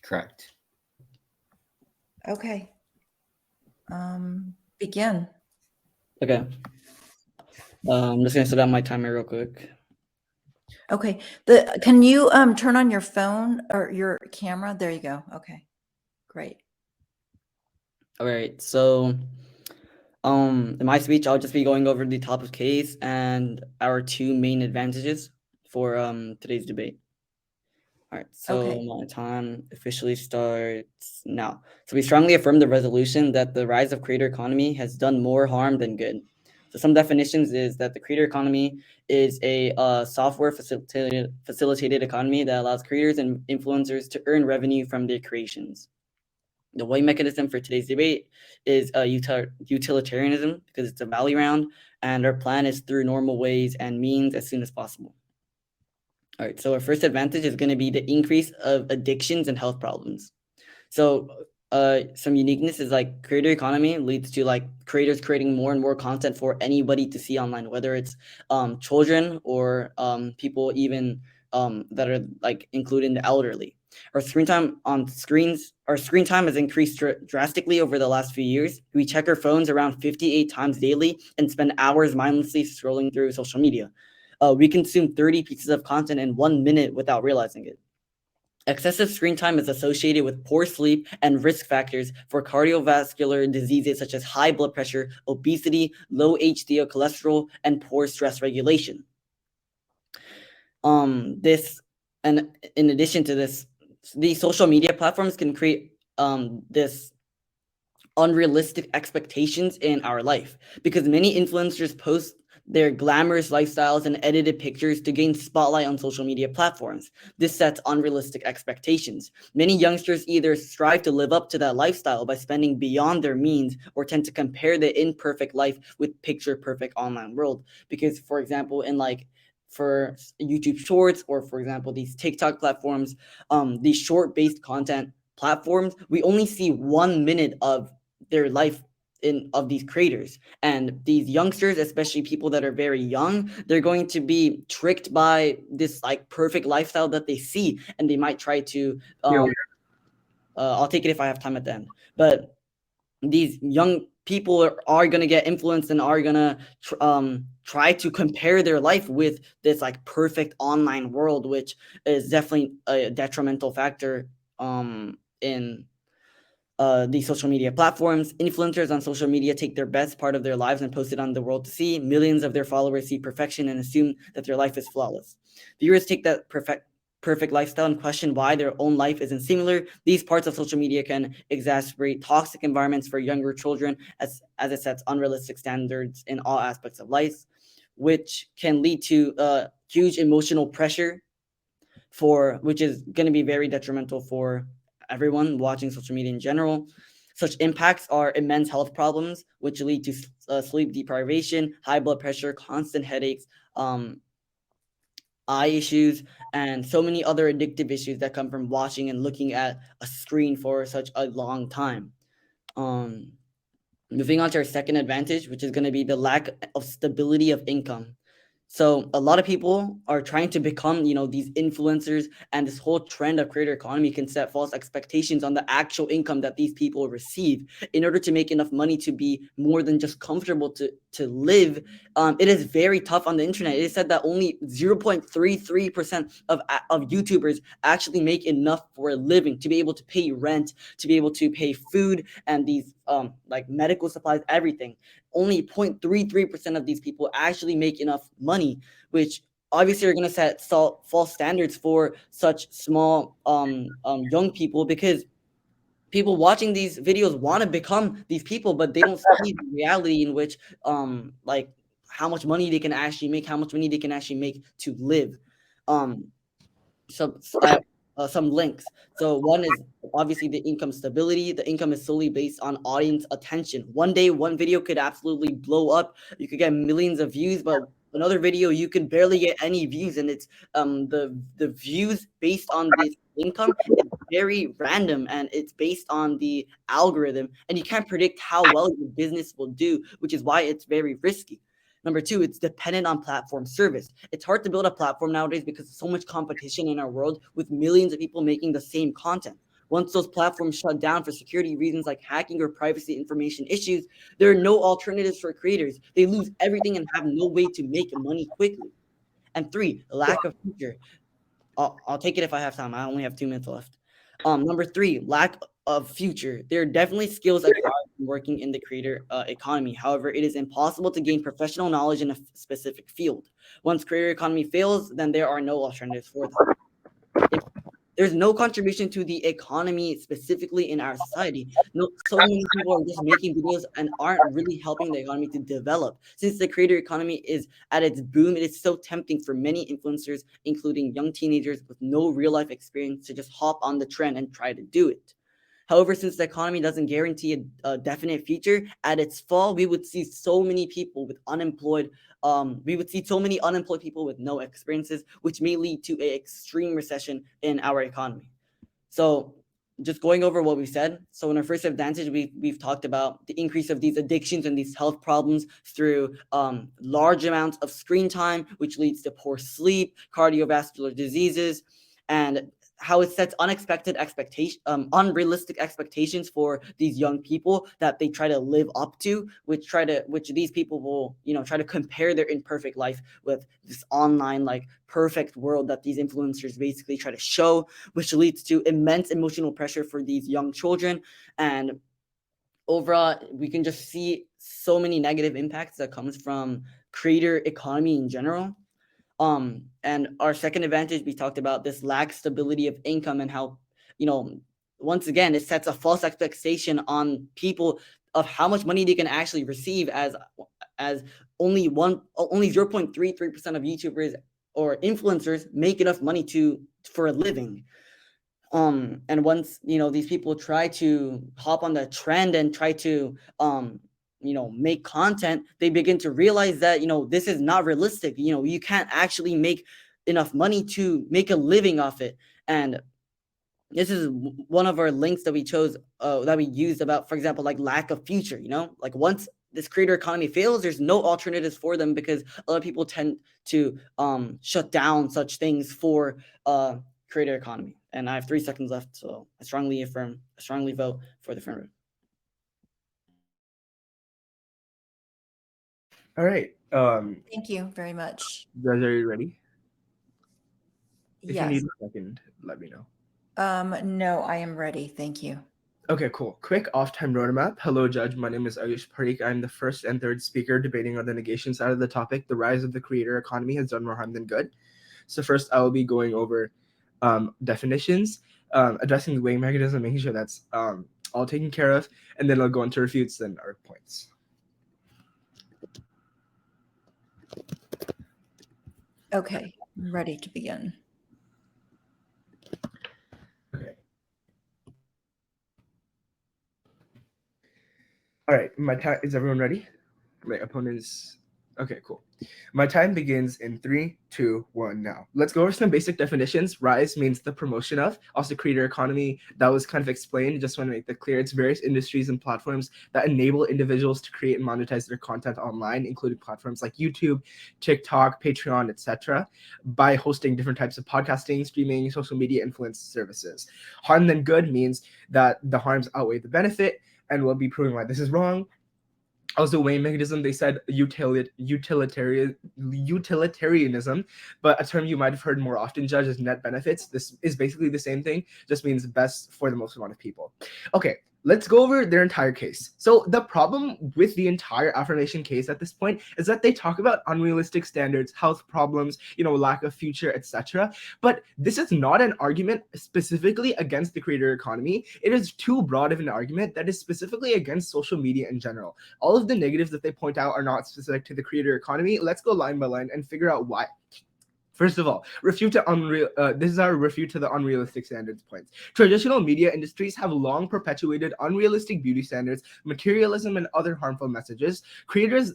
Correct. Okay. Begin. Okay. I'm just gonna set up my timer real quick. Okay. Can you turn on your phone or your camera? There you go. Okay. Great. All right. So, in my speech, I'll just be going over the top of case and our two main advantages for today's debate. All right, so Okay. my time officially starts now. So we strongly affirm the resolution that the rise of creator economy has done more harm than good. So some definitions is that the creator economy is a software facilitated economy that allows creators and influencers to earn revenue from their creations. The way mechanism for today's debate is utilitarianism because it's a value round, and our plan is through normal ways and means as soon as possible. All right, so our first advantage is going to be the increase of addictions and health problems. So some uniqueness is like creator economy leads to like creators creating more and more content for anybody to see online, whether it's children or people even that are like including the elderly. Our screen time has increased drastically over the last few years. We check our phones around 58 times daily and spend hours mindlessly scrolling through social media. We consume 30 pieces of content in 1 minute without realizing it. Excessive screen time is associated with poor sleep and risk factors for cardiovascular diseases such as high blood pressure, obesity, low HDL cholesterol, and poor stress regulation. This, and in addition to this, these social media platforms can create this unrealistic expectations in our life because many influencers post their glamorous lifestyles and edited pictures to gain spotlight on social media platforms. This sets unrealistic expectations. Many youngsters either strive to live up to that lifestyle by spending beyond their means or tend to compare the imperfect life with picture perfect online world. Because, for example, in like for YouTube Shorts or, for example, these TikTok platforms, these short-based content platforms, we only see 1 minute of their life of these creators, and these youngsters, especially people that are very young, they're going to be tricked by this like perfect lifestyle that they see, and they might try to I'll take it if I have time at the end, but these young people are going to get influenced and are going to try to compare their life with this like perfect online world, which is definitely a detrimental factor in these social media platforms. Influencers on social media take their best part of their lives and post it on the world to see. Millions of their followers see perfection and assume that their life is flawless. Viewers take that perfect lifestyle and question why their own life isn't similar. These parts of social media can exacerbate toxic environments for younger children as it sets unrealistic standards in all aspects of life, which can lead to huge emotional pressure which is going to be very detrimental for everyone watching social media in general. Such impacts are immense health problems, which lead to sleep deprivation, high blood pressure, constant headaches, eye issues, and so many other addictive issues that come from watching and looking at a screen for such a long time. Moving on to our second advantage, which is going to be the lack of stability of income. So a lot of people are trying to become, these influencers, and this whole trend of creator economy can set false expectations on the actual income that these people receive in order to make enough money to be more than just comfortable to live. It is very tough on the internet. It is said that only 0.33% of YouTubers actually make enough for a living to be able to pay rent, to be able to pay food, and these like medical supplies, everything. Only 0.33% of these people actually make enough money, which obviously are going to set false standards for such small young people, because people watching these videos want to become these people, but they don't see the reality in which like how much money they can actually make, how much money they can actually make to live. So I have some links. So one is obviously the income stability. The income is solely based on audience attention. One day, one video could absolutely blow up. You could get millions of views, but another video you could barely get any views, and it's the views based on this income is very random, and it's based on the algorithm, and you can't predict how well your business will do, which is why it's very risky. Number two, it's dependent on platform service. It's hard to build a platform nowadays because there's so much competition in our world with millions of people making the same content. Once those platforms shut down for security reasons like hacking or privacy information issues, there are no alternatives for creators. They lose everything and have no way to make money quickly. And 3, lack of future. I'll take it if I have time. I only have 2 minutes left. Number 3, lack of future. There are definitely skills acquired from working in the creator economy. However, it is impossible to gain professional knowledge in a specific field. Once creator economy fails, then there are no alternatives for them. There's no contribution to the economy specifically in our society. So many people are just making videos and aren't really helping the economy to develop. Since the creator economy is at its boom, it is so tempting for many influencers, including young teenagers with no real life experience, to just hop on the trend and try to do it. However, since the economy doesn't guarantee a definite future, at its fall, we would see so many people with unemployed. We would see so many unemployed people with no experiences, which may lead to an extreme recession in our economy. So, just going over what we said. So, in our first advantage, we've talked about the increase of these addictions and these health problems through large amounts of screen time, which leads to poor sleep, cardiovascular diseases, and how it sets unrealistic expectations for these young people that they try to live up to, which these people will, try to compare their imperfect life with this online like perfect world that these influencers basically try to show, which leads to immense emotional pressure for these young children. And overall, we can just see so many negative impacts that comes from creator economy in general. And our second advantage, we talked about this lack stability of income and how, once again, it sets a false expectation on people of how much money they can actually receive, as only 0.33% of YouTubers or influencers make enough money for a living. And once, these people try to hop on the trend and try to, make content, they begin to realize that, this is not realistic. You can't actually make enough money to make a living off it. And this is one of our links that we chose, that we used about, for example, like lack of future, like once this creator economy fails, there's no alternatives for them because a lot of people tend to shut down such things for creator economy. And I have 3 seconds left, so I strongly vote for the affirmative. All right. Thank you very much. Guys, are you ready? If Yes. you need a second, let me know. No, I am ready. Thank you. Okay, cool. Quick off-time roadmap. Hello, Judge. My name is Ayush Parikh. I'm the first and third speaker debating on the negation side of the topic. The rise of the creator economy has done more harm than good. So first, I will be going over definitions, addressing the weighing mechanism, making sure that's all taken care of, and then I'll go into refutes and our points. Okay, I'm ready to begin. Okay. All right, is everyone ready? My opponents. Okay, cool. My time begins in 3, 2, 1 now. Let's go over some basic definitions. Rise means the promotion of. Also, creator economy, that was kind of explained. Just want to make that clear. It's various industries and platforms that enable individuals to create and monetize their content online, including platforms like YouTube, TikTok, Patreon, etc., by hosting different types of podcasting, streaming, social media influence services. Harm than good means that the harms outweigh the benefit, and we'll be proving why this is wrong. Also, weighing mechanism, they said utilitarianism, but a term you might have heard more often, Judge, is net benefits. This is basically the same thing, just means best for the most amount of people. Okay, let's go over their entire case. So the problem with the entire affirmation case at this point is that they talk about unrealistic standards, health problems, lack of future, etc. But this is not an argument specifically against the creator economy. It is too broad of an argument that is specifically against social media in general. All of the negatives that they point out are not specific to the creator economy. Let's go line by line and figure out why. First of all, this is our refute to the unrealistic standards points. Traditional media industries have long perpetuated unrealistic beauty standards, materialism, and other harmful messages. Creators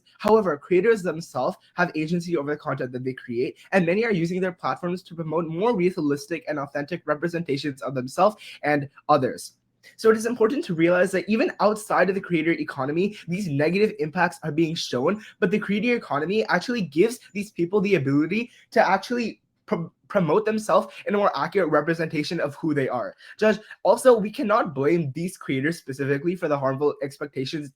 themselves have agency over the content that they create, and many are using their platforms to promote more realistic and authentic representations of themselves and others. So it is important to realize that even outside of the creator economy, these negative impacts are being shown, but the creator economy actually gives these people the ability to actually promote themselves in a more accurate representation of who they are. Judge, also, we cannot blame these creators specifically for the harmful expectations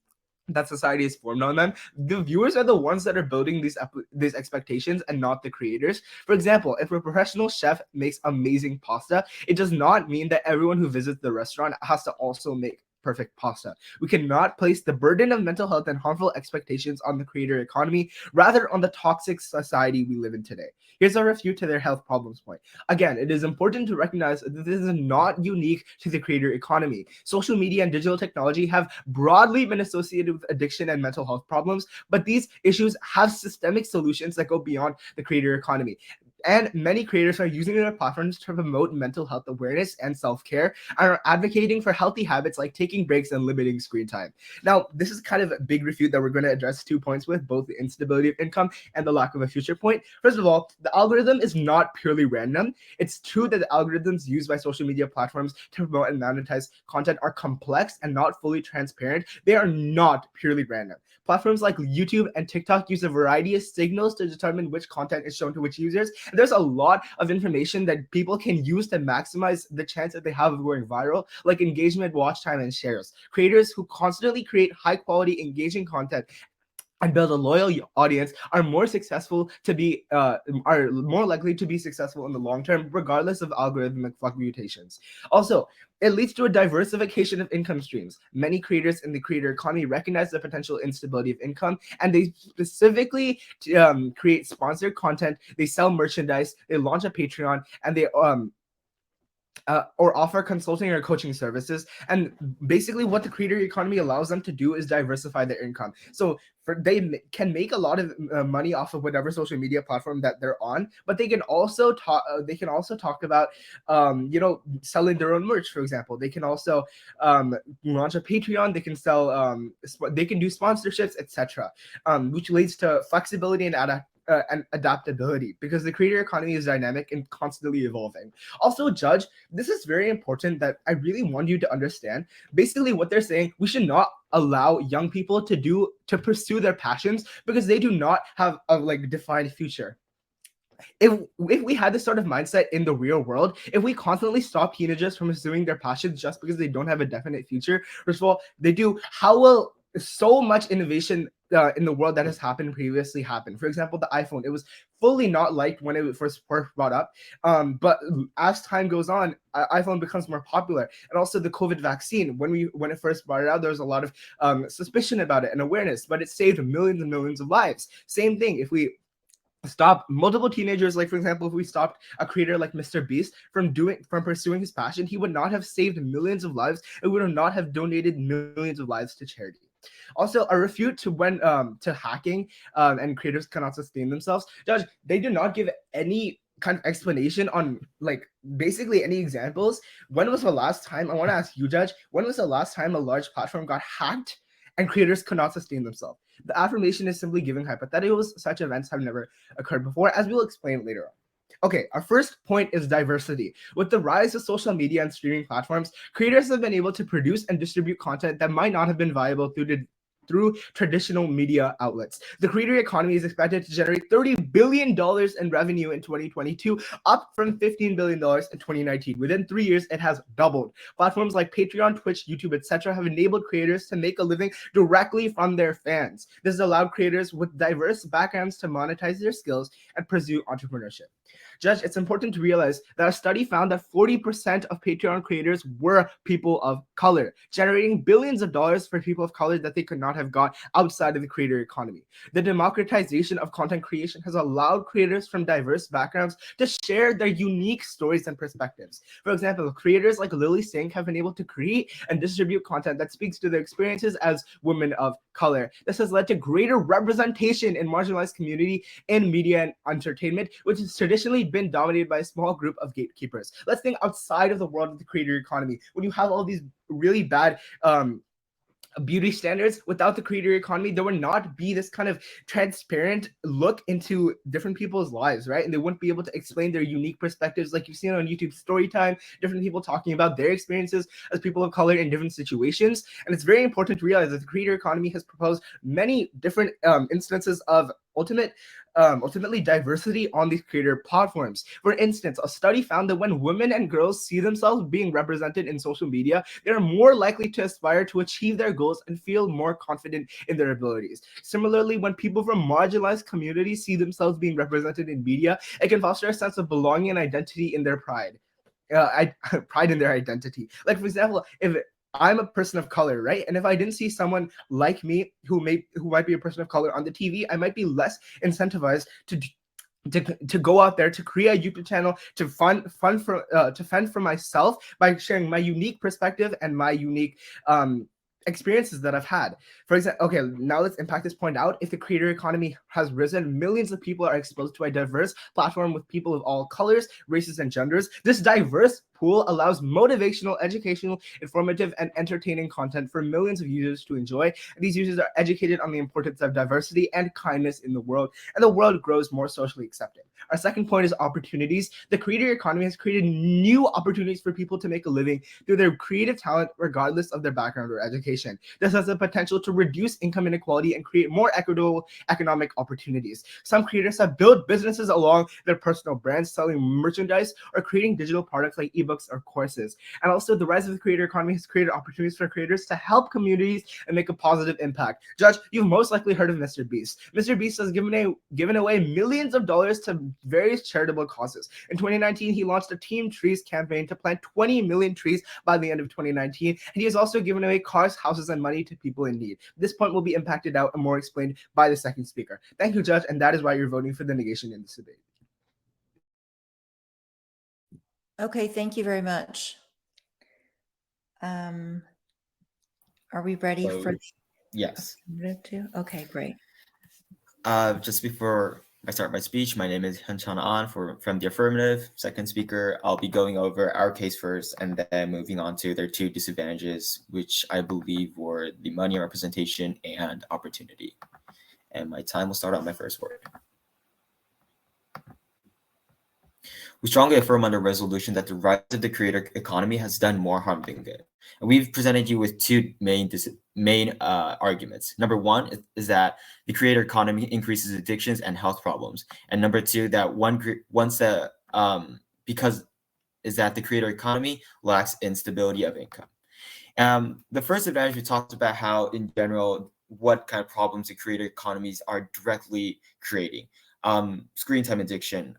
that society has formed on them. The viewers are the ones that are building these expectations and not the creators. For example, if a professional chef makes amazing pasta, it does not mean that everyone who visits the restaurant has to also make perfect pasta. We cannot place the burden of mental health and harmful expectations on the creator economy, rather on the toxic society we live in today. Here's a refute to their health problems point. Again, it is important to recognize that this is not unique to the creator economy. Social media and digital technology have broadly been associated with addiction and mental health problems, but these issues have systemic solutions that go beyond the creator economy. And many creators are using their platforms to promote mental health awareness and self-care, and are advocating for healthy habits like taking breaks and limiting screen time. Now, this is kind of a big refute that we're going to address 2 points with, both the instability of income and the lack of a future point. First of all, the algorithm is not purely random. It's true that the algorithms used by social media platforms to promote and monetize content are complex and not fully transparent. They are not purely random. Platforms like YouTube and TikTok use a variety of signals to determine which content is shown to which users. And there's a lot of information that people can use to maximize the chance that they have of going viral, like engagement, watch time, and shares. Creators who constantly create high quality, engaging content and build a loyal audience are more likely to be successful in the long term, regardless of algorithmic fluctuations. Also, it leads to a diversification of income streams. Many creators in the creator economy recognize the potential instability of income, and they specifically create sponsored content. They sell merchandise, they launch a Patreon, and they or offer consulting or coaching services. And basically what the creator economy allows them to do is diversify their income. So can make a lot of money off of whatever social media platform that they're on, but they can also talk about selling their own merch. For example, they can also launch a Patreon, they can sell they can do sponsorships, etc., which leads to flexibility and adaptability, because the creator economy is dynamic and constantly evolving. Also, Judge, this is very important that I really want you to understand. Basically, what they're saying, we should not allow young people to pursue their passions because they do not have a defined future. If we had this sort of mindset in the real world, if we constantly stop teenagers from pursuing their passions just because they don't have a definite future, first of all, how will so much innovation in the world that has happened previously happen? For example, the iPhone, it was fully not liked when it first brought up, but as time goes on, iPhone becomes more popular. And also the COVID vaccine, when it first brought it out, there was a lot of suspicion about it and awareness, but it saved millions and millions of lives. Same thing, if we stop multiple teenagers, like for example, if we stopped a creator like Mr. Beast from pursuing his passion, he would not have saved millions of lives and would not have donated millions of lives to charity. Also, a refute to hacking and creators cannot sustain themselves. Judge, they do not give any kind of explanation on basically any examples. When was the last time, I want to ask you, Judge, when was the last time a large platform got hacked and creators could not sustain themselves? The affirmation is simply giving hypotheticals. Such events have never occurred before, as we'll explain later on. Okay, our first point is diversity. With the rise of social media and streaming platforms, creators have been able to produce and distribute content that might not have been viable through traditional media outlets. The creator economy is expected to generate $30 billion in revenue in 2022, up from $15 billion in 2019. Within 3 years, it has doubled. Platforms like Patreon, Twitch, YouTube, etc. have enabled creators to make a living directly from their fans. This has allowed creators with diverse backgrounds to monetize their skills and pursue entrepreneurship. Judge, it's important to realize that a study found that 40% of Patreon creators were people of color, generating billions of dollars for people of color that they could not have got outside of the creator economy. The democratization of content creation has allowed creators from diverse backgrounds to share their unique stories and perspectives. For example, creators like Lily Singh have been able to create and distribute content that speaks to their experiences as women of color. This has led to greater representation in marginalized community in media and entertainment, which has traditionally been dominated by a small group of gatekeepers. Let's think outside of the world of the creator economy. When you have all these really bad beauty standards, without the creator economy, there would not be this kind of transparent look into different people's lives, right? And they wouldn't be able to explain their unique perspectives, like you've seen on YouTube Storytime, different people talking about their experiences as people of color in different situations. And it's very important to realize that the creator economy has proposed many different instances of ultimate ultimately diversity on these creator platforms. For instance, a study found that when women and girls see themselves being represented in social media, they are more likely to aspire to achieve their goals and feel more confident in their abilities. Similarly, when people from marginalized communities see themselves being represented in media, it can foster a sense of belonging and identity in their pride. Pride in their identity. Like, for example, if I'm a person of color, right? And if I didn't see someone like me who might be a person of color on the TV, I might be less incentivized to go out there to create a YouTube channel to to fend for myself by sharing my unique perspective and my unique experiences that I've had. For example, okay, now let's impact this point out. If the creator economy has risen, millions of people are exposed to a diverse platform with people of all colors, races, and genders. This diverse pool allows motivational, educational, informative, and entertaining content for millions of users to enjoy. And these users are educated on the importance of diversity and kindness in the world, and the world grows more socially accepting. Our second point is opportunities. The creator economy has created new opportunities for people to make a living through their creative talent, regardless of their background or education. This has the potential to reduce income inequality and create more equitable economic opportunities. Some creators have built businesses along their personal brands, selling merchandise or creating digital products like ebooks or courses. And also, the rise of the creator economy has created opportunities for creators to help communities and make a positive impact. Judge, you've most likely heard of Mr. Beast. Mr. Beast has given away millions of dollars to various charitable causes. In 2019, he launched a Team Trees campaign to plant 20 million trees by the end of 2019, and he has also given away cars, houses, and money to people in need. This point will be impacted out and more explained by the second speaker. Thank you, Judge, and that is why you're voting for the negation in this debate. Okay, thank you very much. Are we ready for Yes. Okay, great. Just before I start my speech, my name is Hyunchan An from the affirmative. Second speaker, I'll be going over our case first and then moving on to their two disadvantages, which I believe were the money representation and opportunity. And my time will start on my first word. We strongly affirm under resolution that the rise of the creator economy has done more harm than good. And we've presented you with two main arguments. Number one is that the creator economy increases addictions and health problems. And number two, that because is that the creator economy lacks instability of income. The first advantage, we talked about how, in general, what kind of problems the creator economies are directly creating. Screen time addiction,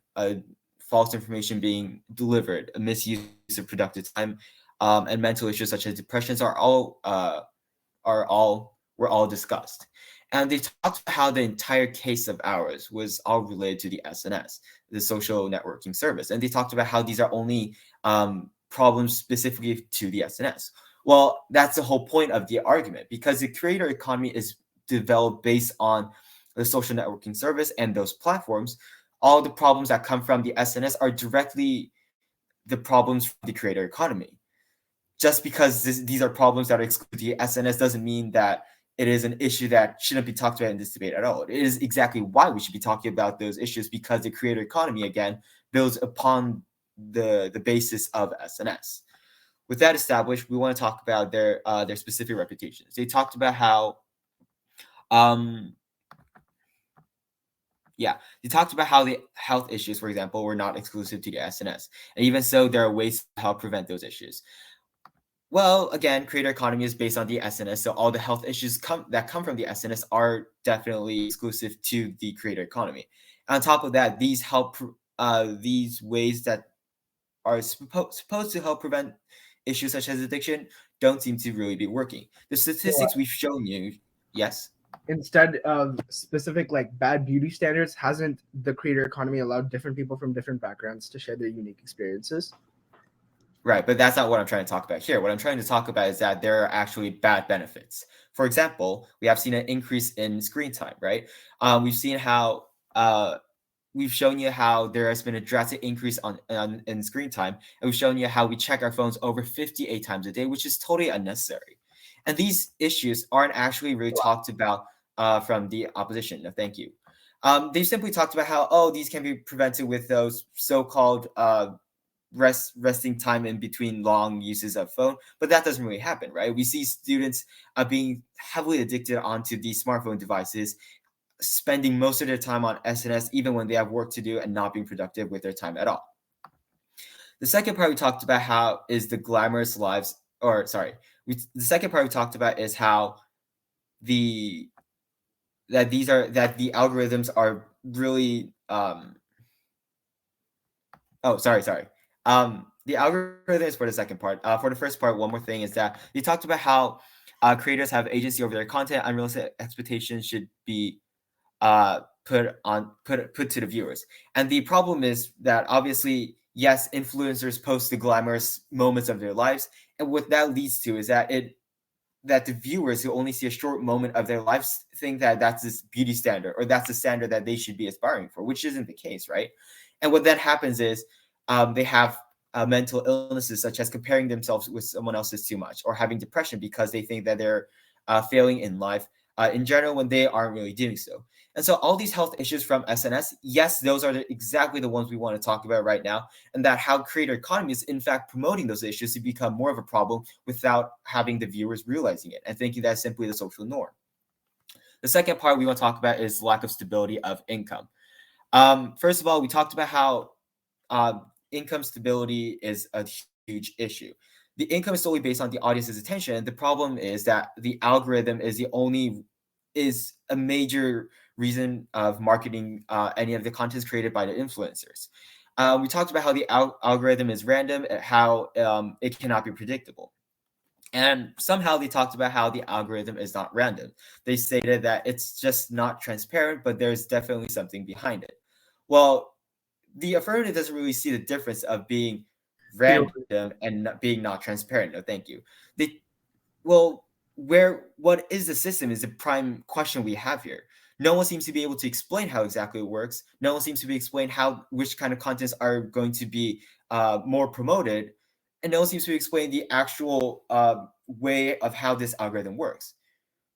false information being delivered, a misuse of productive time, and mental issues such as depressions were all discussed. And they talked about how the entire case of ours was all related to the SNS, the social networking service. And they talked about how these are only problems specifically to the SNS. Well, that's the whole point of the argument, because the creator economy is developed based on the social networking service and those platforms. All the problems that come from the SNS are directly the problems from the creator economy. Just because these are problems that are excluded the SNS doesn't mean that it is an issue that shouldn't be talked about in this debate at all. It is exactly why we should be talking about those issues, because the creator economy, again, builds upon the basis of SNS. With that established, we want to talk about their specific reputations. They talked about how they talked about how the health issues, for example, were not exclusive to the SNS. And even so, there are ways to help prevent those issues. Well, again, creator economy is based on the SNS, so all the health issues that come from the SNS are definitely exclusive to the creator economy. And on top of that, these ways that are supposed to help prevent issues such as addiction don't seem to really be working. The statistics we've shown you, yes? Instead of specific like bad beauty standards, hasn't the creator economy allowed different people from different backgrounds to share their unique experiences? Right, but that's not what I'm trying to talk about here. What I'm trying to talk about is that there are actually bad benefits. For example, we have seen an increase in screen time, right? We've seen how we've shown you how there has been a drastic increase in screen time, and we've shown you how we check our phones over 58 times a day, which is totally unnecessary. And these issues aren't actually really talked about from the opposition. No, thank you. They simply talked about how, these can be prevented with those so-called resting time in between long uses of phone, but that doesn't really happen, right? We see students being heavily addicted onto these smartphone devices, spending most of their time on SNS even when they have work to do and not being productive with their time at all. The second part we talked about how is the glamorous lives, or sorry, the second part we talked about is how the algorithms are really the algorithms for the second part. For the first part, one more thing is that they talked about how creators have agency over their content. Unrealistic expectations should be put to the viewers. And the problem is that obviously, yes, influencers post the glamorous moments of their lives, and what that leads to is that the viewers who only see a short moment of their lives think that that's this beauty standard, or that's the standard that they should be aspiring for, which isn't the case, right? And what then happens is they have mental illnesses, such as comparing themselves with someone else's too much, or having depression because they think that they're failing in life in general when they aren't really doing so. And so all these health issues from SNS, yes, those are exactly the ones we want to talk about right now, and that how creator economy is in fact promoting those issues to become more of a problem without having the viewers realizing it and thinking that's simply the social norm. The second part we want to talk about is lack of stability of income. First of all, we talked about how income stability is a huge issue. The income is solely based on the audience's attention. The problem is that the algorithm is a major reason of marketing any of the contents created by the influencers. We talked about how the algorithm is random, how it cannot be predictable. And somehow they talked about how the algorithm is not random. They stated that it's just not transparent, but there's definitely something behind it. Well, the affirmative doesn't really see the difference of being random and being not transparent. No, thank you. What is the system is the prime question we have here. No one seems to be able to explain how exactly it works. No one seems to be explain which kind of contents are going to be more promoted, and no one seems to explain the actual way of how this algorithm works.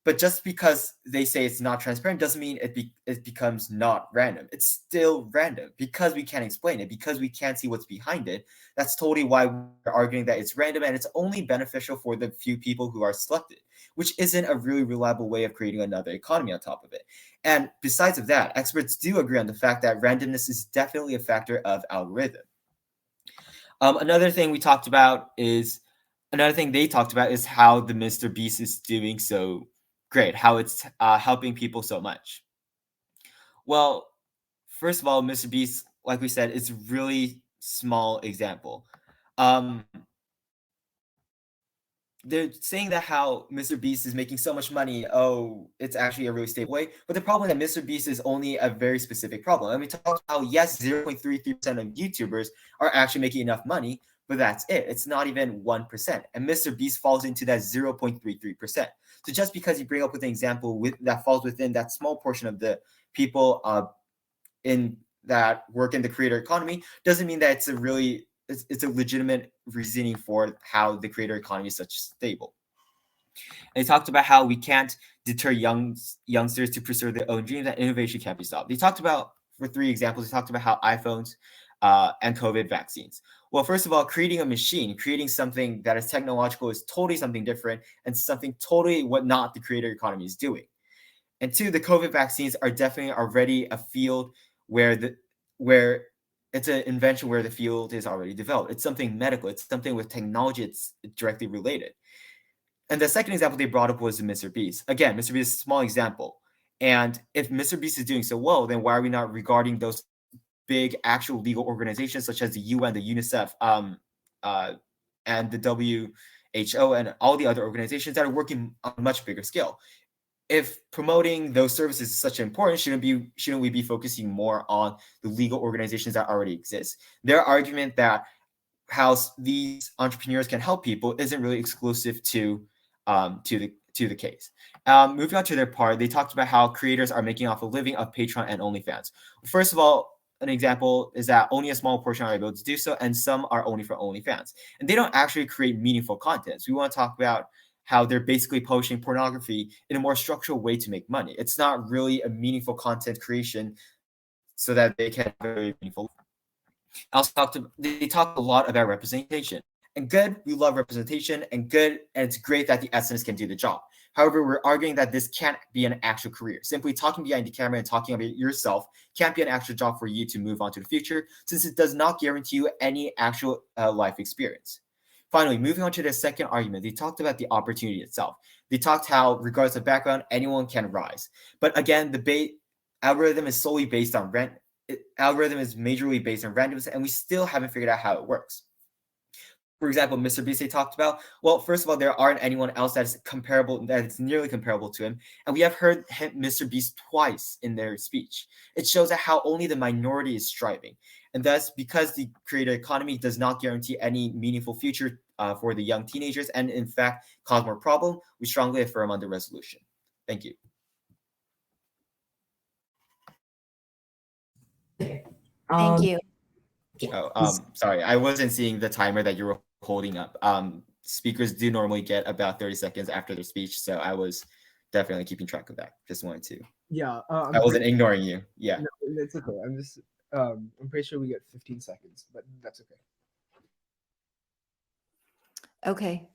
But just because they say it's not transparent doesn't mean it becomes not random. It's still random because we can't explain it, because we can't see what's behind it. That's totally why we're arguing that it's random, and it's only beneficial for the few people who are selected, which isn't a really reliable way of creating another economy on top of it. And besides of that, experts do agree on the fact that randomness is definitely a factor of algorithm. Another thing they talked about is how the Mr. Beast is doing so great, how it's helping people so much. Well, first of all, Mr. Beast, like we said, is a really small example. They're saying that how Mr. Beast is making so much money, it's actually a really stable way. But the problem is that Mr. Beast is only a very specific problem. And we talked about how, yes, 0.33% of YouTubers are actually making enough money, but that's it. It's not even 1%. And Mr. Beast falls into that 0.33%. So just because you bring up with an example that falls within that small portion of the people in that work in the creator economy doesn't mean that it's a legitimate reasoning for how the creator economy is such stable. And they talked about how we can't deter youngsters to pursue their own dreams, and innovation can't be stopped. They talked about, for 3 examples, they talked about how iPhones and COVID vaccines. Well, first of all, creating a machine, creating something that is technological is totally something different and something totally what not the creator economy is doing. And 2, the COVID vaccines are definitely already a field where it's an invention where the field is already developed. It's something medical. It's something with technology. It's directly related. And the second example they brought up was the Mr. Beast. Again, Mr. Beast is a small example. And if Mr. Beast is doing so well, then why are we not regarding those big actual legal organizations such as the UN, the UNICEF, and the WHO, and all the other organizations that are working on a much bigger scale? If promoting those services is such important, shouldn't we be focusing more on the legal organizations that already exist? Their argument that how these entrepreneurs can help people isn't really exclusive to the case. Moving on to their part, they talked about how creators are making off a living of Patreon and OnlyFans. First of all, an example is that only a small portion are able to do so, and some are only for OnlyFans. And they don't actually create meaningful content. So we want to talk about how they're basically posting pornography in a more structural way to make money. It's not really a meaningful content creation so that they can have a very meaningful. They talked a lot about representation. And good, we love representation, and it's great that the SNS can do the job. However, we're arguing that this can't be an actual career. Simply talking behind the camera and talking about yourself can't be an actual job for you to move on to the future, since it does not guarantee you any actual life experience. Finally, moving on to the second argument, they talked about the opportunity itself. They talked how, regardless of background, anyone can rise. But again, the algorithm is solely based on algorithm is majorly based on randomness, and we still haven't figured out how it works. For example, Mr. Beast talked about, well, first of all, there aren't anyone else that is comparable, that is nearly comparable to him. And we have heard Mr. Beast twice in their speech. It shows that how only the minority is striving. And thus, because the creator economy does not guarantee any meaningful future for the young teenagers, and in fact, cause more problem, we strongly affirm on the resolution. Thank you. Thank you. Oh, sorry, I wasn't seeing the timer that you were holding up. Speakers do normally get about 30 seconds after their speech, so I was definitely keeping track of that. Just wanted to. Yeah. I wasn't ignoring you. Yeah. No, it's okay. I'm pretty sure we get 15 seconds, but that's okay. Okay.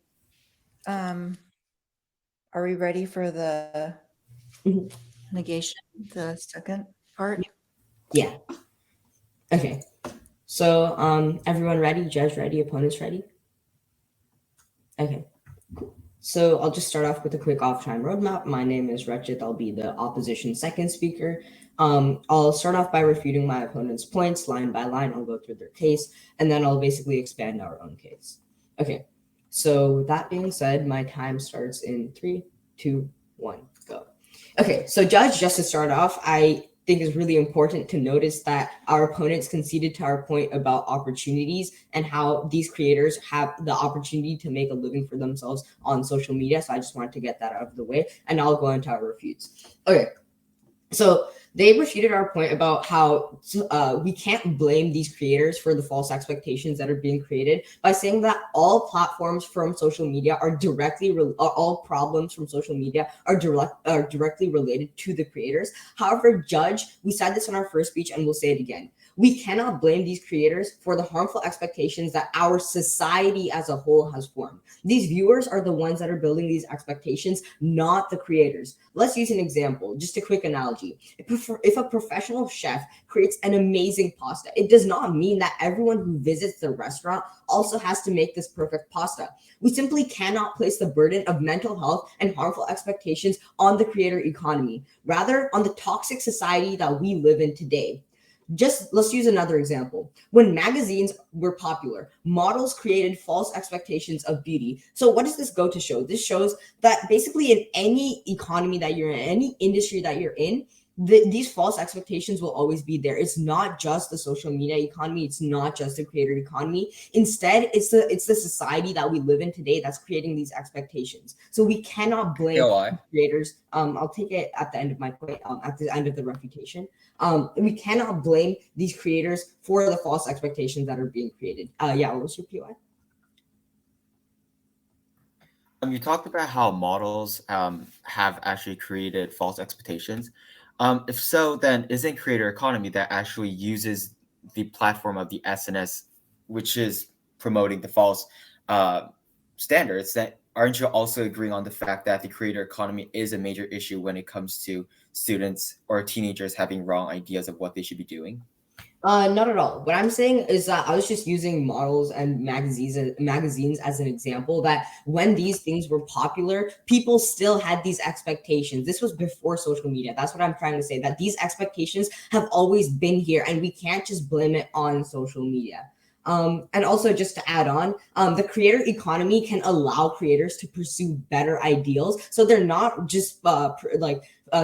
Are we ready for the negation, the second part? Yeah. Okay. So, everyone ready? Judge ready? Opponents ready? Okay. Cool. So I'll just start off with a quick off-time roadmap. My name is Rachit. I'll be the opposition second speaker. I'll start off by refuting my opponent's points line by line. I'll go through their case, and then I'll basically expand our own case. Okay. So with that being said, my time starts in 3, 2, 1, go. Okay. So Judge, just to start off, I think is really important to notice that our opponents conceded to our point about opportunities and how these creators have the opportunity to make a living for themselves on social media. So I just wanted to get that out of the way, and I'll go into our refutes. Okay. So they refuted our point about how we can't blame these creators for the false expectations that are being created by saying that all platforms from social media are all problems from social media are directly related to the creators. However, Judge, we said this in our first speech and we'll say it again. We cannot blame these creators for the harmful expectations that our society as a whole has formed. These viewers are the ones that are building these expectations, not the creators. Let's use an example, just a quick analogy. If a professional chef creates an amazing pasta, it does not mean that everyone who visits the restaurant also has to make this perfect pasta. We simply cannot place the burden of mental health and harmful expectations on the creator economy, rather on the toxic society that we live in today. Just let's use another example. When magazines were popular, models created false expectations of beauty. So what does this go to show? This shows that basically in any economy that you're in, any industry that you're in, these false expectations will always be there. It's not just the social media economy. It's not just the creator economy. Instead, it's the society that we live in today that's creating these expectations. So we cannot blame creators. I'll take it at the end of my point, at the end of the refutation. We cannot blame these creators for the false expectations that are being created. Yeah, what was your POI? You talked about how models have actually created false expectations. If so, then isn't creator economy that actually uses the platform of the SNS, which is promoting the false standards, that aren't you also agreeing on the fact that the creator economy is a major issue when it comes to students or teenagers having wrong ideas of what they should be doing? Not at all. What I'm saying is that I was just using models and magazines as an example that when these things were popular, people still had these expectations. This was before social media. That's what I'm trying to say, that these expectations have always been here and we can't just blame it on social media. And also just to add on, the creator economy can allow creators to pursue better ideals. So they're not just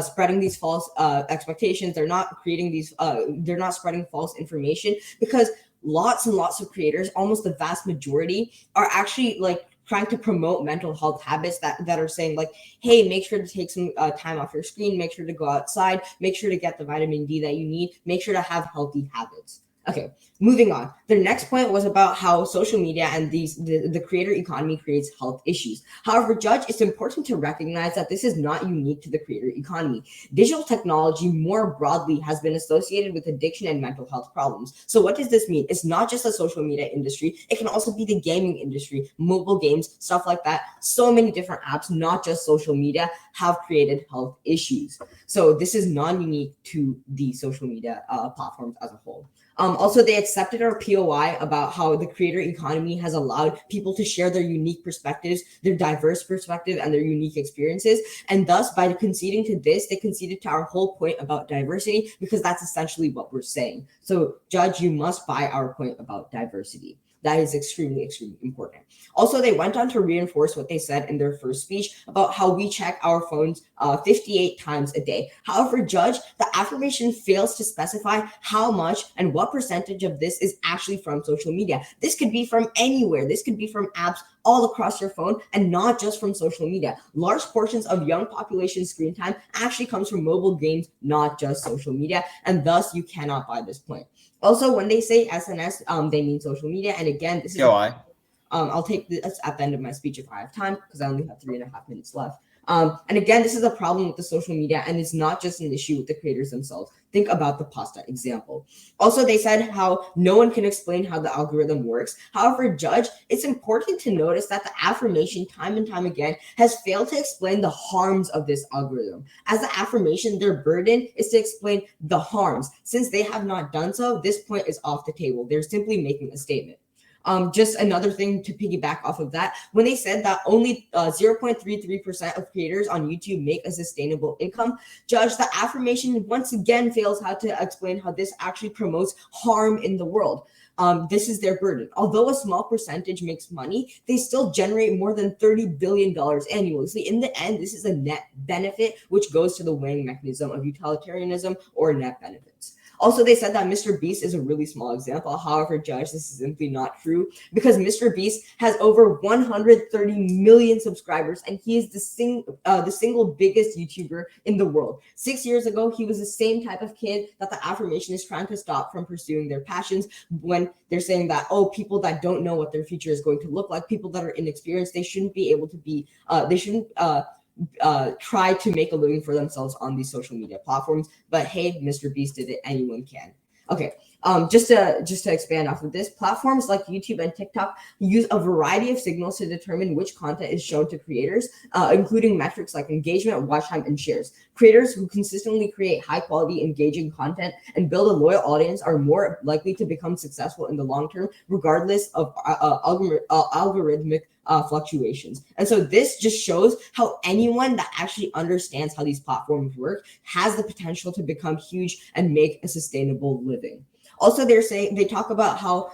spreading these false expectations. They're not creating these, they're not spreading false information, because lots and lots of creators, almost the vast majority, are actually trying to promote mental health habits that are saying hey, make sure to take some time off your screen, make sure to go outside, make sure to get the vitamin D that you need, make sure to have healthy habits. Okay, moving on. The next point was about how social media and the creator economy creates health issues. However, Judge, it's important to recognize that this is not unique to the creator economy. Digital technology more broadly has been associated with addiction and mental health problems. So what does this mean? It's not just the social media industry. It can also be the gaming industry, mobile games, stuff like that. So many different apps, not just social media, have created health issues. So this is non-unique to the social media platforms as a whole. Also, they accepted our POI about how the creator economy has allowed people to share their unique perspectives, their diverse perspective, and their unique experiences. And thus, by conceding to this, they conceded to our whole point about diversity, because that's essentially what we're saying. So, Judge, you must buy our point about diversity. That is extremely, extremely important. Also, they went on to reinforce what they said in their first speech about how we check our phones 58 times a day. However, Judge, the affirmation fails to specify how much and what percentage of this is actually from social media. This could be from anywhere. This could be from apps all across your phone, and not just from social media. Large portions of young population screen time actually comes from mobile games, not just social media, and thus you cannot buy this point. Also, when they say SNS, they mean social media. And again, this is I'll take this at the end of my speech if I have time, because I only have 3.5 minutes left. And again, this is a problem with the social media, and it's not just an issue with the creators themselves. Think about the pasta example. Also, they said how no one can explain how the algorithm works. However, Judge, it's important to notice that the affirmation time and time again has failed to explain the harms of this algorithm. As the affirmation, their burden is to explain the harms. Since they have not done so, this point is off the table. They're simply making a statement. Just another thing to piggyback off of that, when they said that only 0.33% of creators on YouTube make a sustainable income, Judge, the affirmation once again fails how to explain how this actually promotes harm in the world. This is their burden. Although a small percentage makes money, they still generate more than $30 billion annually. So in the end, this is a net benefit, which goes to the weighing mechanism of utilitarianism or net benefits. Also, they said that Mr. Beast is a really small example. However, Judge, this is simply not true, because Mr. Beast has over 130 million subscribers, and he is the single biggest YouTuber in the world. 6 years ago, he was the same type of kid that the affirmation is trying to stop from pursuing their passions, when they're saying that, oh, people that don't know what their future is going to look like, people that are inexperienced, they shouldn't be able to be, try to make a living for themselves on these social media platforms. But hey, Mr. Beast did it, anyone can. Okay, just to expand off of this, platforms like YouTube and TikTok use a variety of signals to determine which content is shown to creators, including metrics like engagement, watch time, and shares. Creators who consistently create high quality, engaging content and build a loyal audience are more likely to become successful in the long term, regardless of algorithmic fluctuations. And so this just shows how anyone that actually understands how these platforms work has the potential to become huge and make a sustainable living. Also, they talk about how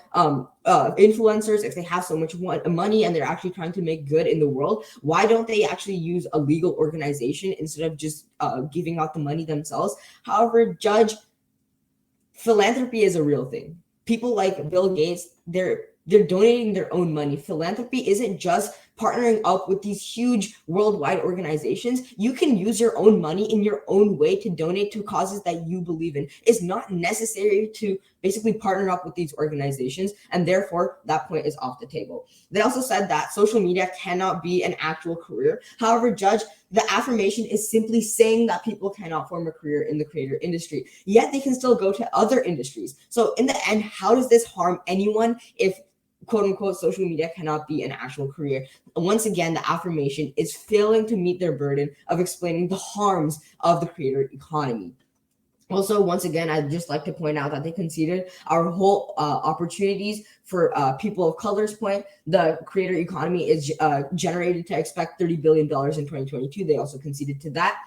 influencers, if they have so much money and they're actually trying to make good in the world, why don't they actually use a legal organization instead of just giving out the money themselves? However, Judge, philanthropy is a real thing. People like Bill Gates, they're donating their own money. Philanthropy isn't just partnering up with these huge worldwide organizations. You can use your own money in your own way to donate to causes that you believe in. It's not necessary to basically partner up with these organizations, and therefore that point is off the table. They also said that social media cannot be an actual career. However, Judge, the affirmation is simply saying that people cannot form a career in the creator industry, yet they can still go to other industries. So in the end, how does this harm anyone if quote unquote social media cannot be an actual career? Once again, the affirmation is failing to meet their burden of explaining the harms of the creator economy. Also, once again, I'd just like to point out that they conceded our whole opportunities for people of color's point. The creator economy is generated to expect $30 billion in 2022. They also conceded to that.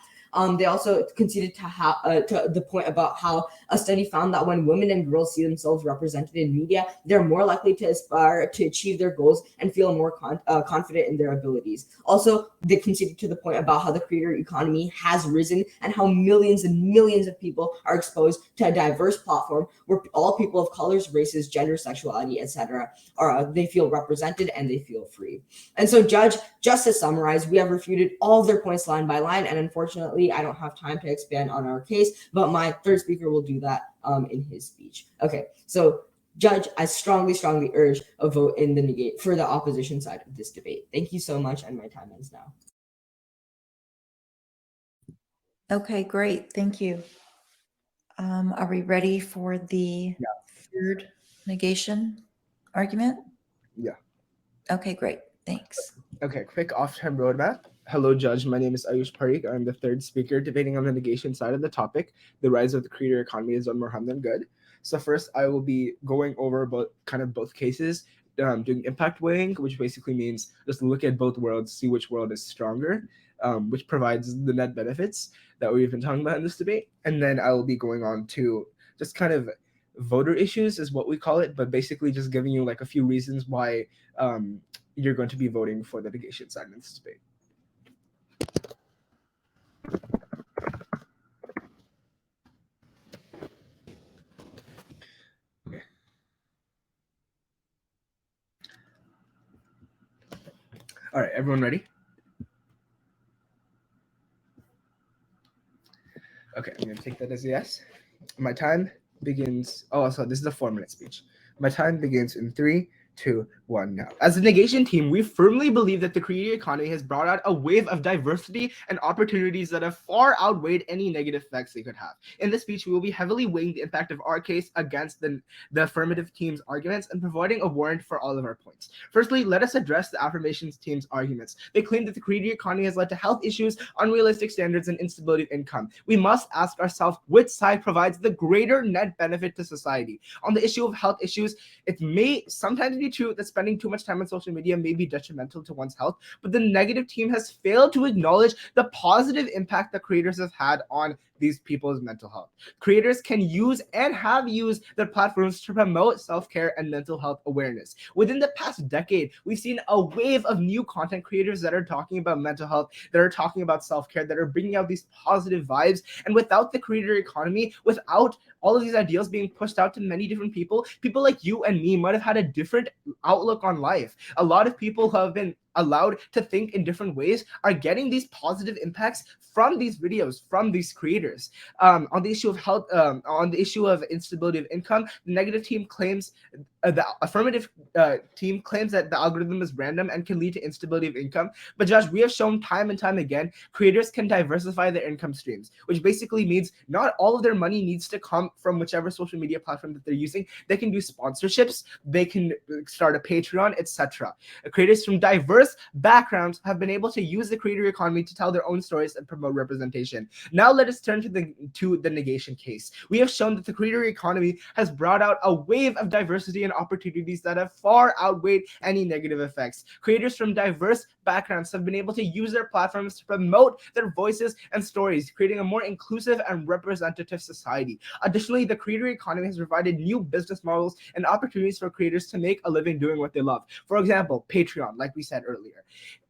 They also conceded to the point about how a study found that when women and girls see themselves represented in media, they're more likely to aspire to achieve their goals and feel more confident in their abilities. Also, they conceded to the point about how the creator economy has risen and how millions and millions of people are exposed to a diverse platform where all people of colors, races, gender, sexuality, etc. They feel represented and they feel free. And so, Judge, just to summarize, we have refuted all of their points line by line, and unfortunately, inequality. I don't have time to expand on our case, but my third speaker will do that in his speech. Okay, so Judge, I strongly urge a vote in the negate for the opposition side of this debate. Thank you so much, and my time ends now. Okay, great. Thank you. Are we ready for the third negation argument? Yeah. Okay, great. Thanks. Okay, quick off-time roadmap. Hello, Judge. My name is Ayush Parikh. I'm the third speaker debating on the negation side of the topic. The rise of the creator economy has done more harm than good. So first, I will be going over both cases, doing impact weighing, which basically means just look at both worlds, see which world is stronger, which provides the net benefits that we've been talking about in this debate. And then I will be going on to just kind of voter issues is what we call it, but basically just giving you like a few reasons why you're going to be voting for the negation side in this debate. Okay. All right, everyone ready? Okay, I'm going to take that as a yes. My time begins. Oh, so this is a 4-minute speech. My time begins in 3, 2, 1 now. As a negation team, we firmly believe that the creator economy has brought out a wave of diversity and opportunities that have far outweighed any negative effects they could have. In this speech, we will be heavily weighing the impact of our case against the affirmative team's arguments and providing a warrant for all of our points. Firstly, let us address the affirmations team's arguments. They claim that the creator economy has led to health issues, unrealistic standards, and instability of income. We must ask ourselves which side provides the greater net benefit to society. On the issue of health issues, it may sometimes be true that spending too much time on social media may be detrimental to one's health, but the negative team has failed to acknowledge the positive impact that creators have had on these people's mental health. Creators can use and have used their platforms to promote self-care and mental health awareness. Within the past decade, we've seen a wave of new content creators that are talking about mental health, that are talking about self-care, that are bringing out these positive vibes. And without the creator economy, without all of these ideals being pushed out to many different people, people like you and me might have had a different outlook on life. A lot of people who have been allowed to think in different ways are getting these positive impacts from these videos, from these creators. On the issue of health, on the issue of instability of income, the negative team claims, the affirmative team claims that the algorithm is random and can lead to instability of income. But Josh, we have shown time and time again, creators can diversify their income streams, which basically means not all of their money needs to come from whichever social media platform that they're using. They can do sponsorships, they can start a Patreon, etc. Creators from diverse backgrounds have been able to use the creator economy to tell their own stories and promote representation. Now let us turn to the negation case. We have shown that the creator economy has brought out a wave of diversity and opportunities that have far outweighed any negative effects. Creators from diverse backgrounds have been able to use their platforms to promote their voices and stories, creating a more inclusive and representative society. Additionally, the creator economy has provided new business models and opportunities for creators to make a living doing what they love. For example, Patreon, like we said earlier.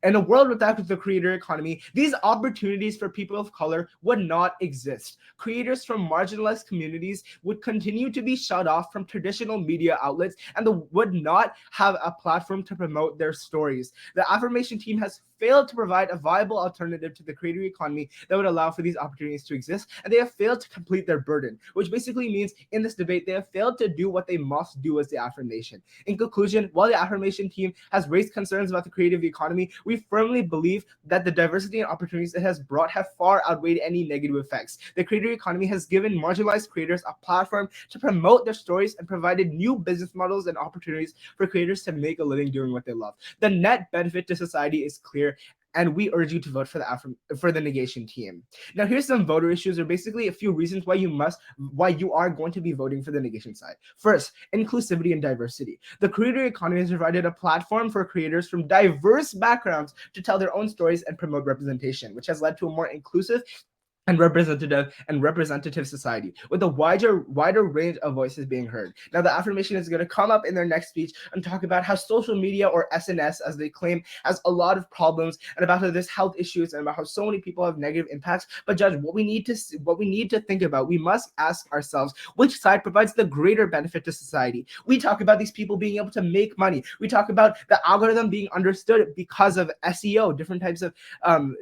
In a world without the creator economy, these opportunities for people of color would not exist. Creators from marginalized communities would continue to be shut off from traditional media outlets and would not have a platform to promote their stories. The affirmation team has failed to provide a viable alternative to the creator economy that would allow for these opportunities to exist, and they have failed to complete their burden, which basically means in this debate, they have failed to do what they must do as the affirmation. In conclusion, while the affirmation team has raised concerns about the creative economy, we firmly believe that the diversity and opportunities it has brought have far outweighed any negative effects. The creator economy has given marginalized creators a platform to promote their stories and provided new business models and opportunities for creators to make a living doing what they love. The net benefit to society is clear, and we urge you to vote for the negation team. Now, here's some voter issues, or basically a few reasons why you are going to be voting for the negation side. First, inclusivity and diversity. The creator economy has provided a platform for creators from diverse backgrounds to tell their own stories and promote representation, which has led to a more inclusive and representative society, with a wider range of voices being heard. Now, the affirmation is going to come up in their next speech and talk about how social media, or SNS as they claim, has a lot of problems, and about how there's health issues, and about how so many people have negative impacts. But Judge, what we need to think about, we must ask ourselves, which side provides the greater benefit to society? We talk about these people being able to make money. We talk about the algorithm being understood because of SEO, different types of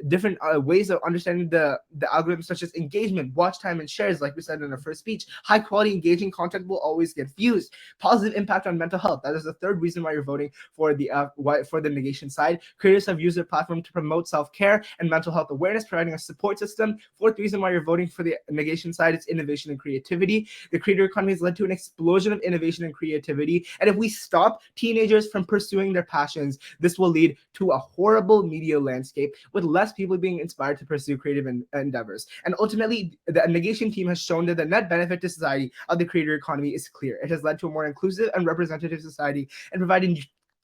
different ways of understanding the algorithm, such as engagement, watch time, and shares. Like we said in our first speech, high quality engaging content will always get views. Positive impact on mental health, that is the third reason why you're voting for the negation side. Creators have used their platform to promote self-care and mental health awareness, providing a support system. Fourth reason why you're voting for the negation side is innovation and creativity. The creator economy has led to an explosion of innovation and creativity, and if we stop teenagers from pursuing their passions, this will lead to a horrible media landscape with less people being inspired to pursue creative endeavors. And ultimately, the negation team has shown that the net benefit to society of the creator economy is clear. It has led to a more inclusive and representative society and providing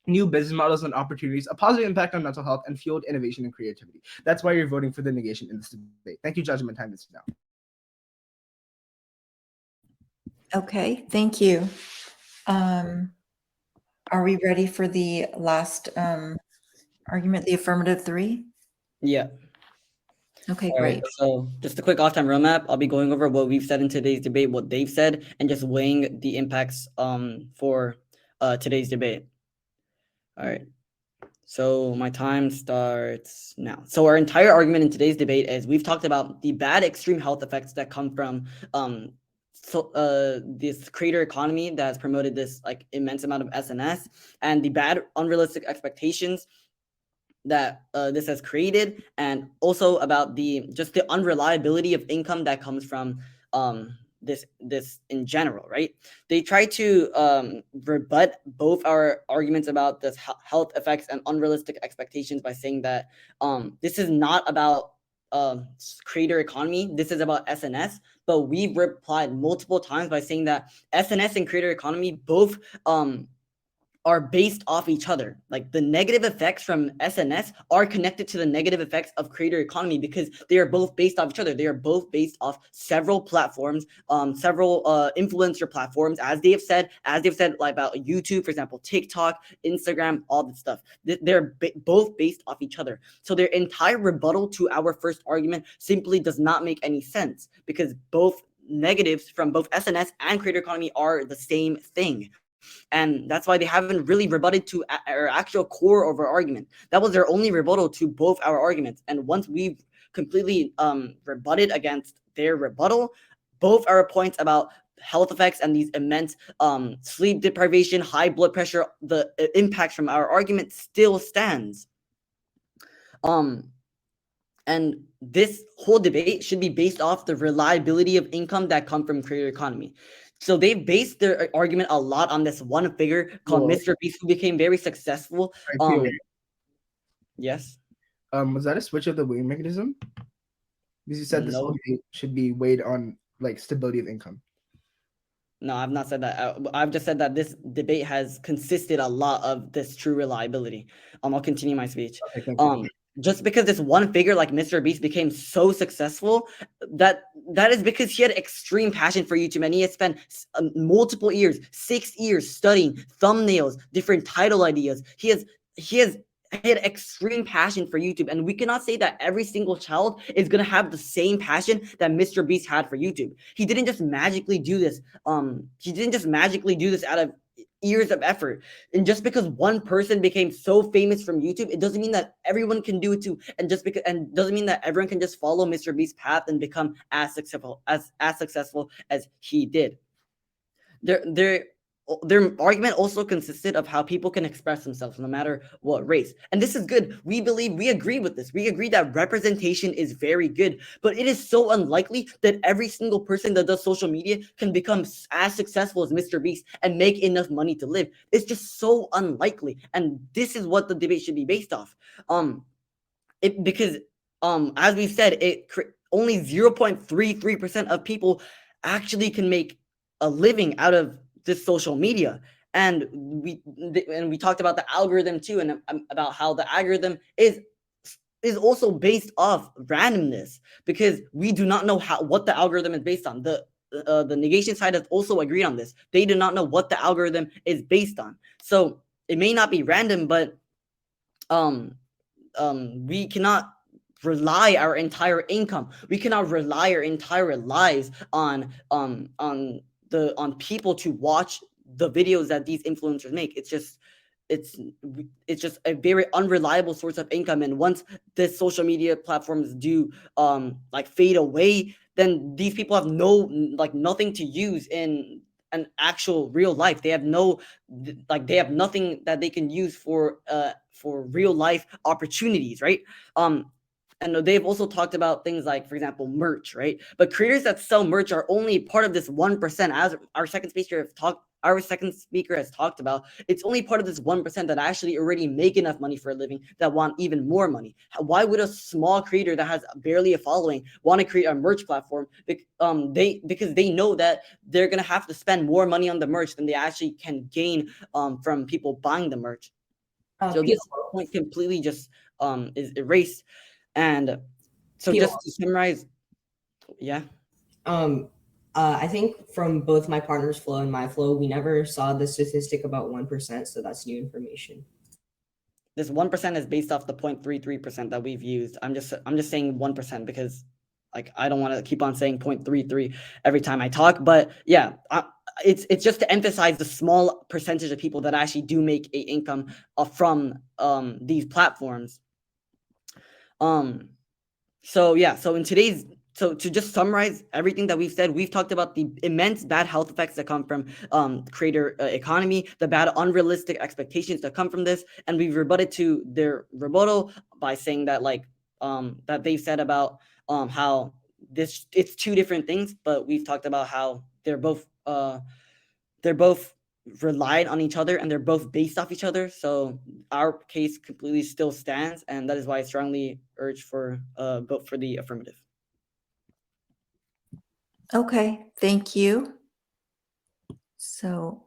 new business models and opportunities, a positive impact on mental health, and fueled innovation and creativity. That's why you're voting for the negation in this debate. Thank you, Judge. My time is now. Okay, thank you. Are we ready for the last argument, the affirmative 3? Yeah. Okay, All great. right, so just a quick off-time roadmap. I'll be going over what we've said in today's debate, what they've said, and just weighing the impacts for today's debate. All right. So my time starts now. So our entire argument in today's debate is we've talked about the bad extreme health effects that come from this creator economy that has promoted this like immense amount of SNS, and the bad unrealistic expectations that this has created, and also about the unreliability of income that comes from this in general, right? They try to rebut both our arguments about this health effects and unrealistic expectations by saying that this is not about creator economy, this is about SNS. But we've replied multiple times by saying that SNS and creator economy both are based off each other. Like the negative effects from SNS are connected to the negative effects of creator economy because they are both based off each other. They are both based off several platforms, several influencer platforms, as they've said like about YouTube, for example, TikTok, Instagram, all that stuff. They're both based off each other. So their entire rebuttal to our first argument simply does not make any sense because both negatives from both SNS and creator economy are the same thing. And that's why they haven't really rebutted to our actual core of our argument. That was their only rebuttal to both our arguments. And once we've completely rebutted against their rebuttal, both our points about health effects and these immense sleep deprivation, high blood pressure, the impacts from our argument still stands. And this whole debate should be based off the reliability of income that come from creator economy. So they based their argument a lot on this one figure called Mr. Beast, who became very successful. Yes. Was that a switch of the weighing mechanism? Because you said this whole debate should be weighed on like stability of income. No, I've not said that. I've just said that this debate has consisted a lot of this true reliability. I'll continue my speech. Okay, thank you. Just because this one figure like Mr. Beast became so successful, that is because he had extreme passion for YouTube, and he had spent multiple years, 6 years studying thumbnails, different title ideas. He had extreme passion for YouTube, and we cannot say that every single child is gonna have the same passion that Mr. Beast had for YouTube. He didn't just magically do this. Out of years of effort. And just because one person became so famous from YouTube, it doesn't mean that everyone can do it too. And doesn't mean that everyone can just follow Mr. Beast's path and become as successful as he did. Their argument also consisted of how people can express themselves no matter what race. And this is good. We agree with this. We agree that representation is very good, but it is so unlikely that every single person that does social media can become as successful as Mr. Beast and make enough money to live. It's just so unlikely. And this is what the debate should be based off. Because as we said, only 0.33% of people actually can make a living out of this social media. And we talked about the algorithm too, and about how the algorithm is is also based off randomness, because we do not know what the algorithm is based on. The negation side has also agreed on this. They do not know what the algorithm is based on. So it may not be random, but we cannot rely our entire income. We cannot rely our entire lives on people to watch the videos that these influencers make. It's just a very unreliable source of income. And once the social media platforms do like fade away, then these people have nothing to use in an actual real life. They have they have nothing that they can use for real life opportunities, right? And they've also talked about things like, for example, merch, right? But creators that sell merch are only part of this 1%, as our second speaker has talked about. It's only part of this 1% that actually already make enough money for a living, that want even more money. Why would a small creator that has barely a following want to create a merch platform? Because they know that they're gonna have to spend more money on the merch than they actually can gain from people buying the merch. So this point completely just is erased. And so just to summarize, yeah. I think from both my partner's flow and my flow, we never saw the statistic about 1%, so that's new information. This 1% is based off the 0.33% that we've used. I'm just saying 1% because I don't want to keep on saying 0.33 every time I talk, but yeah, it's just to emphasize the small percentage of people that actually do make a income from these platforms. So to just summarize everything that we've said, we've talked about the immense bad health effects that come from creator economy, the bad unrealistic expectations that come from this, and we've rebutted to their rebuttal by saying that that they've said about how it's two different things, but we've talked about how they're both relied on each other and they're both based off each other. So our case completely still stands, and that is why I strongly urge for vote for the affirmative. Okay, thank you. So